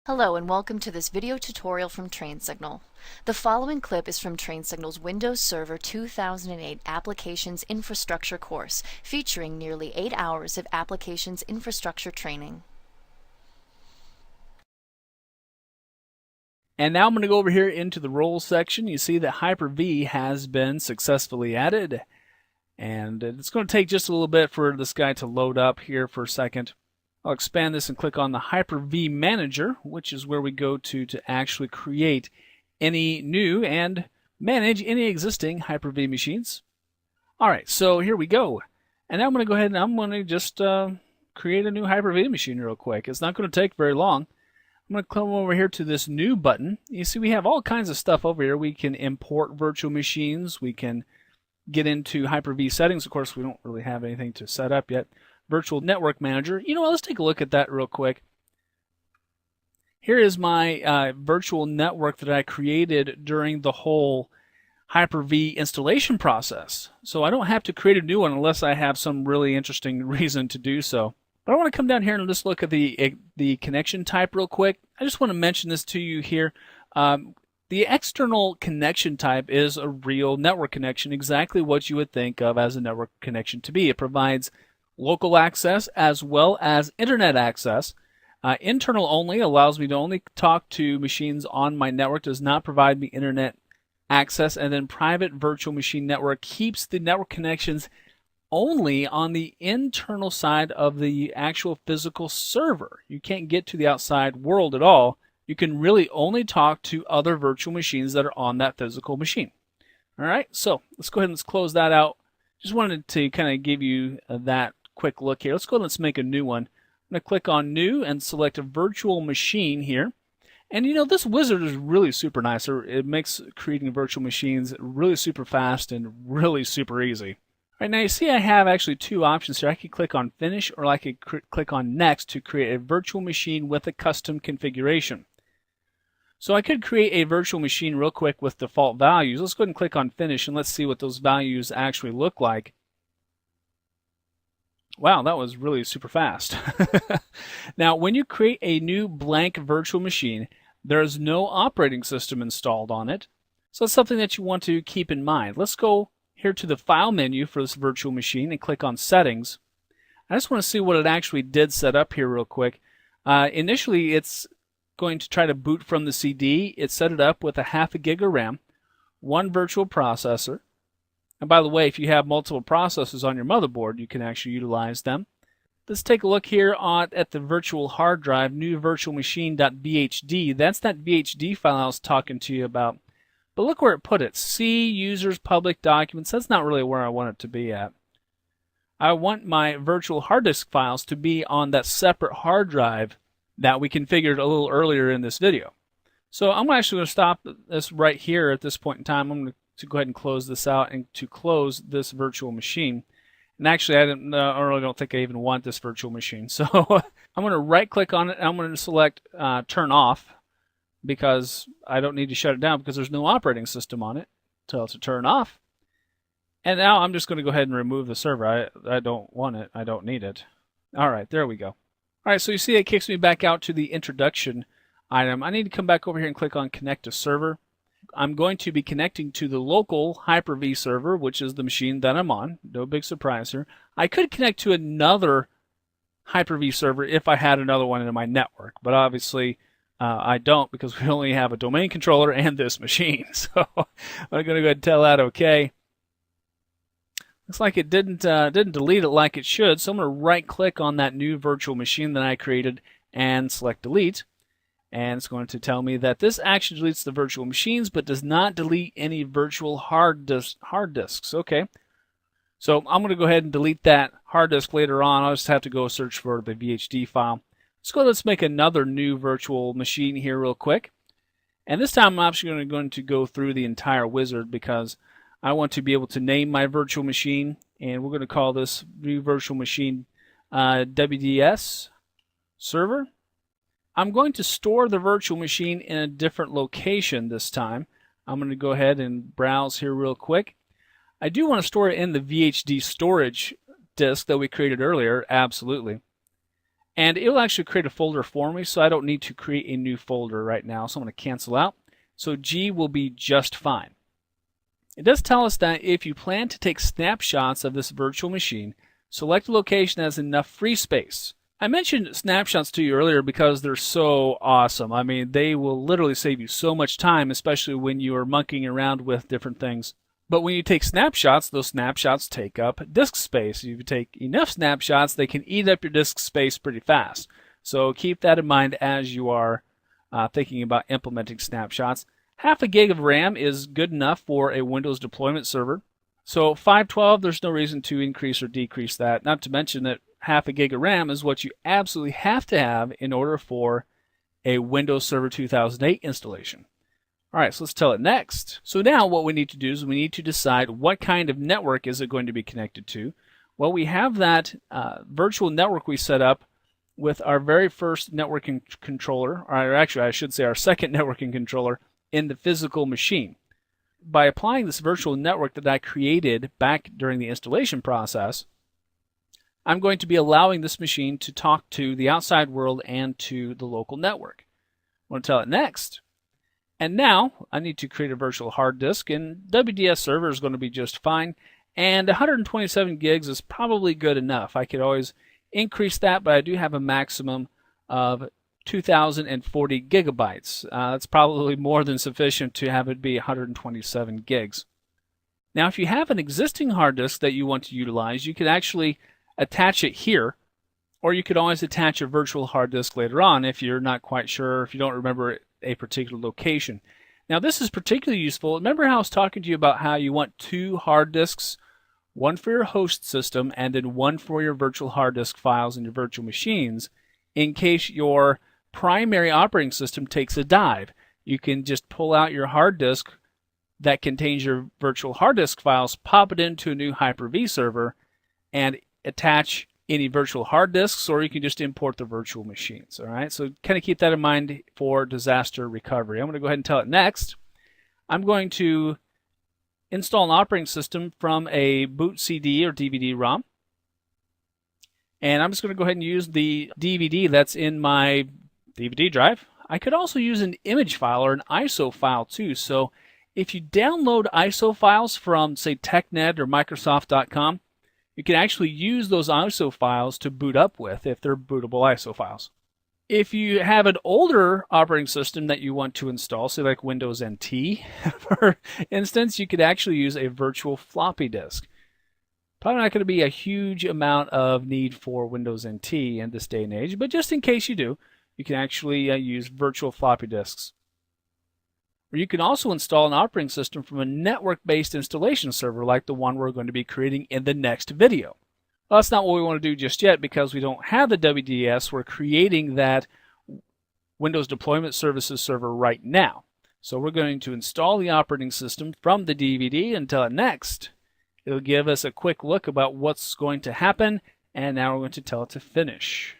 Hello and welcome to this video tutorial from TrainSignal. The following clip is from TrainSignal's Windows Server 2008 Applications Infrastructure course, featuring nearly 8 hours of applications infrastructure training. And now I'm going to go over here into the roles section. You see that Hyper-V has been successfully added. And it's going to take just a little bit for this guy to load up here for a second. I'll expand this and click on the Hyper-V Manager, which is where we go to actually create any new and manage any existing Hyper-V machines. All right, so here we go. And now I'm going to go ahead and I'm going to just create a new Hyper-V machine real quick. It's not going to take very long. I'm going to come over here to this new button. You see we have all kinds of stuff over here. We can import virtual machines. We can get into Hyper-V settings. Of course, we don't really have anything to set up yet. Virtual Network Manager. You know what, let's take a look at that real quick. Here is my virtual network that I created during the whole Hyper-V installation process. So I don't have to create a new one unless I have some really interesting reason to do so. But I want to come down here and just look at the connection type real quick. I just want to mention this to you here. The external connection type is a real network connection, exactly what you would think of as a network connection to be. It provides local access as well as internet access. Internal only allows me to only talk to machines on my network, does not provide me internet access, and then private virtual machine network keeps the network connections only on the internal side of the actual physical server. You can't get to the outside world at all. You can really only talk to other virtual machines that are on that physical machine. All right, so let's go ahead and let's close that out. Just wanted to kind of give you that quick look here. Let's go ahead and let's make a new one. I'm going to click on New and select a virtual machine here. And you know, this wizard is really super nice. It makes creating virtual machines really super fast and really super easy. All right, now you see I have actually two options here. I could click on Finish, or I could click on Next to create a virtual machine with a custom configuration. So I could create a virtual machine real quick with default values. Let's go ahead and click on Finish and let's see what those values actually look like. Wow, that was really super fast. Now, when you create a new blank virtual machine, there's no operating system installed on it. So that's something that you want to keep in mind. Let's go here to the File menu for this virtual machine and click on Settings. I just want to see what it actually did set up here real quick. Initially, it's going to try to boot from the CD. It set it up with a 0.5 gig of RAM, one virtual processor. And by the way, if you have multiple processors on your motherboard, you can actually utilize them. Let's take a look here at the virtual hard drive, new virtual machine.vhd. That's that VHD file I was talking to you about. But look where it put it. C, users, public documents. That's not really where I want it to be at. I want my virtual hard disk files to be on that separate hard drive that we configured a little earlier in this video. So I'm actually going to stop this right here at this point in time. I'm going to go ahead and close this out and to close this virtual machine. And actually, I really don't think I even want this virtual machine. So I'm going to right click on it and I'm going to select Turn Off, because I don't need to shut it down because there's no operating system on it. Tell it to turn off. And now I'm just going to go ahead and remove the server. I don't want it. I don't need it. All right, there we go. All right, so you see it kicks me back out to the introduction item. I need to come back over here and click on Connect to Server. I'm going to be connecting to the local Hyper-V server, which is the machine that I'm on. No big surprise here. I could connect to another Hyper-V server if I had another one in my network, but obviously I don't, because we only have a domain controller and this machine. So I'm going to go ahead and tell that OK. Looks like it didn't delete it like it should, so I'm going to right-click on that new virtual machine that I created and select Delete. And it's going to tell me that this action deletes the virtual machines but does not delete any virtual hard disks. Okay. So I'm going to go ahead and delete that hard disk later on. I'll just have to go search for the VHD file. Let's make another new virtual machine here real quick. And this time I'm actually going to go through the entire wizard because I want to be able to name my virtual machine. And we're going to call this new virtual machine WDS server. I'm going to store the virtual machine in a different location this time. I'm going to go ahead and browse here real quick. I do want to store it in the VHD storage disk that we created earlier, absolutely. And it will actually create a folder for me, so I don't need to create a new folder right now. So I'm going to cancel out. So G will be just fine. It does tell us that if you plan to take snapshots of this virtual machine, select a location that has enough free space. I mentioned snapshots to you earlier because they're so awesome. I mean, they will literally save you so much time, especially when you are monkeying around with different things. But when you take snapshots, those snapshots take up disk space. If you take enough snapshots, they can eat up your disk space pretty fast. So keep that in mind as you are thinking about implementing snapshots. Half a gig of RAM is good enough for a Windows deployment server. So 512, there's no reason to increase or decrease that. Not to mention that half a gig of RAM is what you absolutely have to have in order for a Windows Server 2008 installation. All right, so let's tell it next. So now what we need to do is we need to decide what kind of network is it going to be connected to. Well, we have that virtual network we set up with our very first networking controller, or actually I should say our second networking controller in the physical machine. By applying this virtual network that I created back during the installation process, I'm going to be allowing this machine to talk to the outside world and to the local network. I'm going to tell it next. And now I need to create a virtual hard disk, and WDS server is going to be just fine. And 127 gigs is probably good enough. I could always increase that, but I do have a maximum of 2,040 gigabytes. That's probably more than sufficient to have it be 127 gigs. Now, if you have an existing hard disk that you want to utilize, you could actually attach it here, or you could always attach a virtual hard disk later on if you're not quite sure, if you don't remember a particular location. Now, this is particularly useful. Remember how I was talking to you about how you want two hard disks, one for your host system and then one for your virtual hard disk files and your virtual machines, in case your primary operating system takes a dive. You can just pull out your hard disk that contains your virtual hard disk files, pop it into a new Hyper-V server, and attach any virtual hard disks, or you can just import the virtual machines. All right, so kind of keep that in mind for disaster recovery. I'm going to go ahead and tell it next. I'm going to install an operating system from a boot CD or DVD-ROM. And I'm just going to go ahead and use the DVD that's in my DVD drive. I could also use an image file or an ISO file too. So if you download ISO files from, say, TechNet or Microsoft.com, you can actually use those ISO files to boot up with if they're bootable ISO files. If you have an older operating system that you want to install, say like Windows NT, for instance, you could actually use a virtual floppy disk. Probably not going to be a huge amount of need for Windows NT in this day and age, but just in case you do, you can actually use virtual floppy disks. Or you can also install an operating system from a network-based installation server like the one we're going to be creating in the next video. Well, that's not what we want to do just yet because we don't have the WDS. We're creating that Windows Deployment Services server right now. So we're going to install the operating system from the DVD and tell it next. It'll give us a quick look about what's going to happen, and now we're going to tell it to finish.